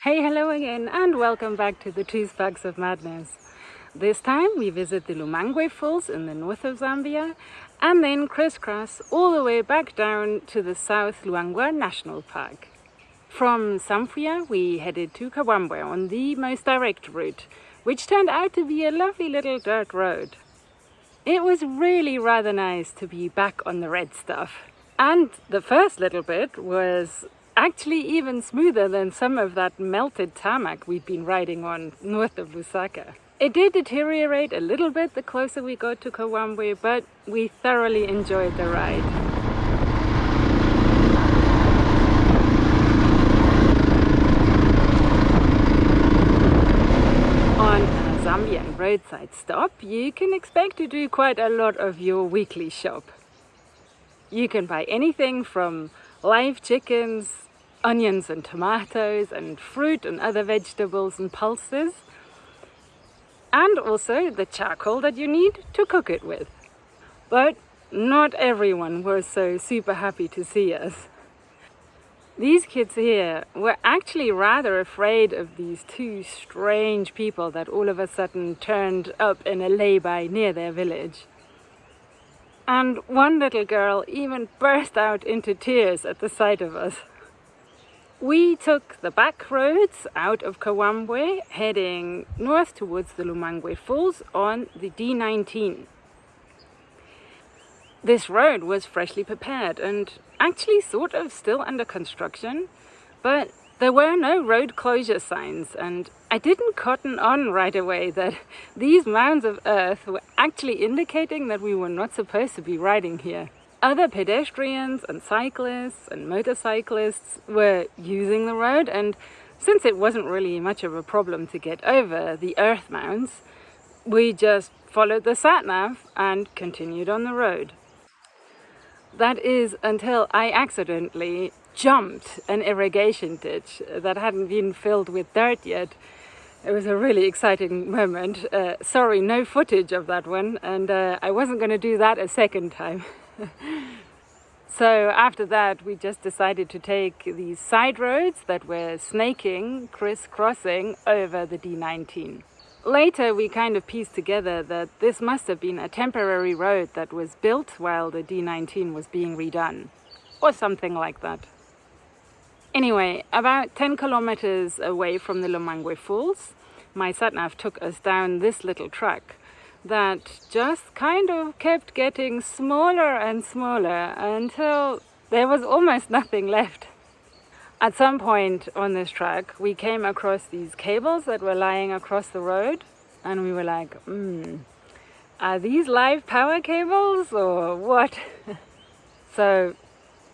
Hey, hello again, and welcome back to the 2 Sparks of Madness. This time we visit the Lumangwe Falls in the north of Zambia, and then crisscross all the way back down to the South Luangwa National Park. From Zambia we headed to Kawambwe on the most direct route, which turned out to be a lovely little dirt road. It was really rather nice to be back on the red stuff. And the first little bit was actually even smoother than some of that melted tarmac we'd been riding on north of Lusaka. It did deteriorate a little bit the closer we got to Kawambwe, but we thoroughly enjoyed the ride. On a Zambian roadside stop, you can expect to do quite a lot of your weekly shop. You can buy anything from live chickens, onions and tomatoes, and fruit and other vegetables and pulses, and also the charcoal that you need to cook it with. But not everyone was so super happy to see us. These kids here were actually rather afraid of these two strange people that all of a sudden turned up in a lay-by near their village. And one little girl even burst out into tears at the sight of us. We took the back roads out of Kawambwe, heading north towards the Lumangwe Falls on the D19. This road was freshly prepared and actually sort of still under construction, but there were no road closure signs, and I didn't cotton on right away that these mounds of earth were actually indicating that we were not supposed to be riding here. Other pedestrians and cyclists and motorcyclists were using the road, and since it wasn't really much of a problem to get over the earth mounds, we just followed the sat-nav and continued on the road. That is until I accidentally jumped an irrigation ditch that hadn't been filled with dirt yet. It was a really exciting moment. Sorry, no footage of that one, and I wasn't going to do that a second time. So after that we just decided to take these side roads that were snaking, crisscrossing over the D19. Later we kind of pieced together that this must have been a temporary road that was built while the D19 was being redone, or something like that. Anyway, about 10 kilometers away from the Lumangwe Falls, my sat-nav took us down this little track that just kind of kept getting smaller and smaller until there was almost nothing left. At some point on this track, we came across these cables that were lying across the road, and we were like, are these live power cables or what? So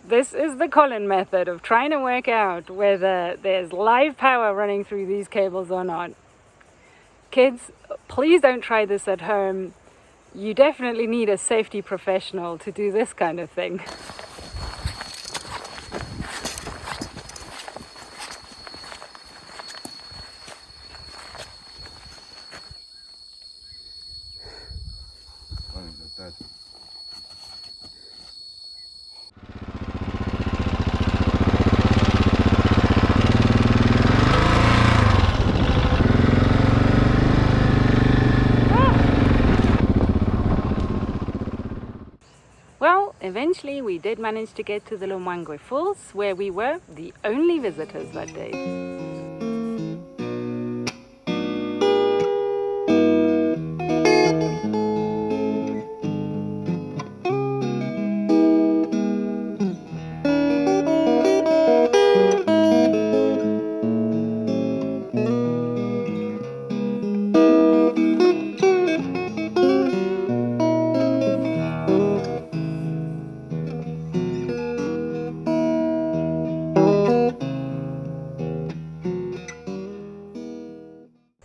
this is the Colin method of trying to work out whether there's live power running through these cables or not. Kids, please don't try this at home. You definitely need a safety professional to do this kind of thing. Well, eventually we did manage to get to the Lumangwe Falls, where we were the only visitors that day.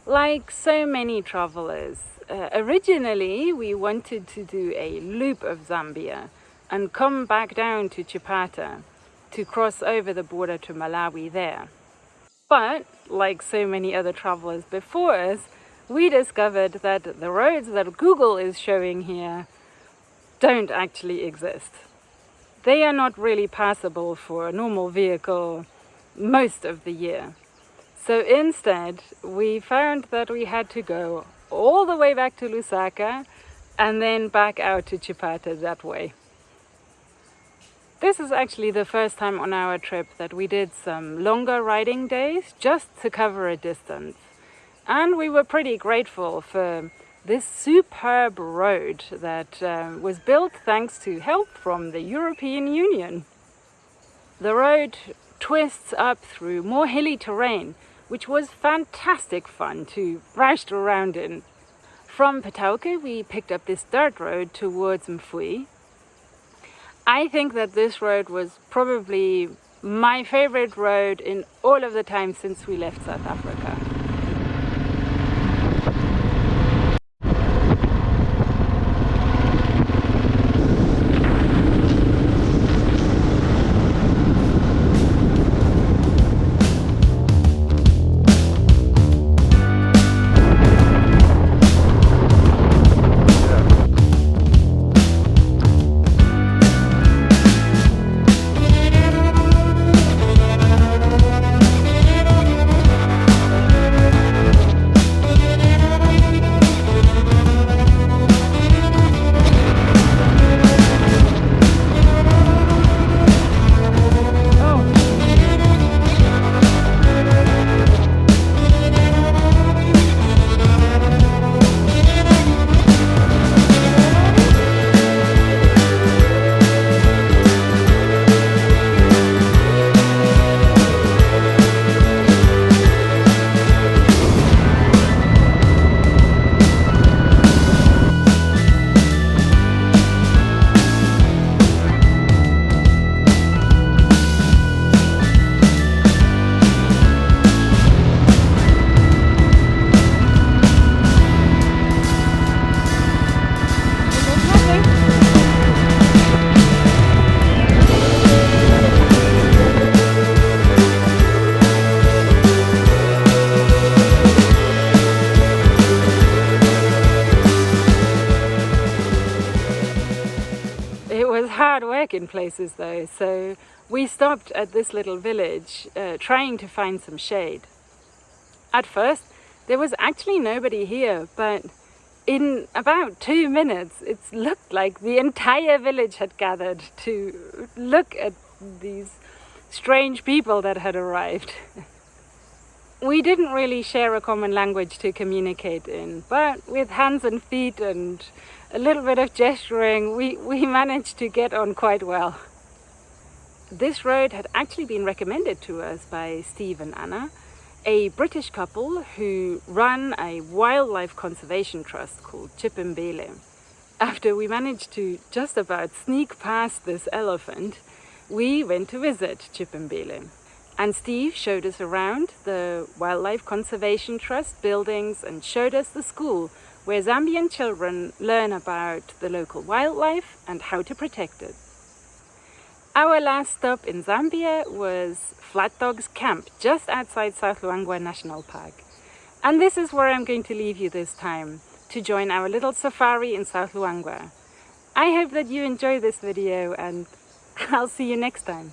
Like so many travelers, originally we wanted to do a loop of Zambia and come back down to Chipata to cross over the border to Malawi there. But, like so many other travelers before us, we discovered that the roads that Google is showing here don't actually exist. They are not really passable for a normal vehicle most of the year. So instead, we found that we had to go all the way back to Lusaka and then back out to Chipata that way. This is actually the first time on our trip that we did some longer riding days just to cover a distance. And we were pretty grateful for this superb road that was built thanks to help from the European Union. The road twists up through more hilly terrain, which was fantastic fun to rush around in. From Petauke, we picked up this dirt road towards Mfui. I think that this road was probably my favorite road in all of the time since we left South Africa. Hard work in places though, so we stopped at this little village trying to find some shade. At first there was actually nobody here, but in about 2 minutes it looked like the entire village had gathered to look at these strange people that had arrived. We didn't really share a common language to communicate in, but with hands and feet and a little bit of gesturing, we managed to get on quite well. This road had actually been recommended to us by Steve and Anna, a British couple who run a wildlife conservation trust called Chipimbele. After we managed to just about sneak past this elephant, we went to visit Chipimbele. And Steve showed us around the Wildlife Conservation Trust buildings and showed us the school where Zambian children learn about the local wildlife and how to protect it. Our last stop in Zambia was Flat Dog's Camp, just outside South Luangwa National Park. And this is where I'm going to leave you this time, to join our little safari in South Luangwa. I hope that you enjoy this video and I'll see you next time.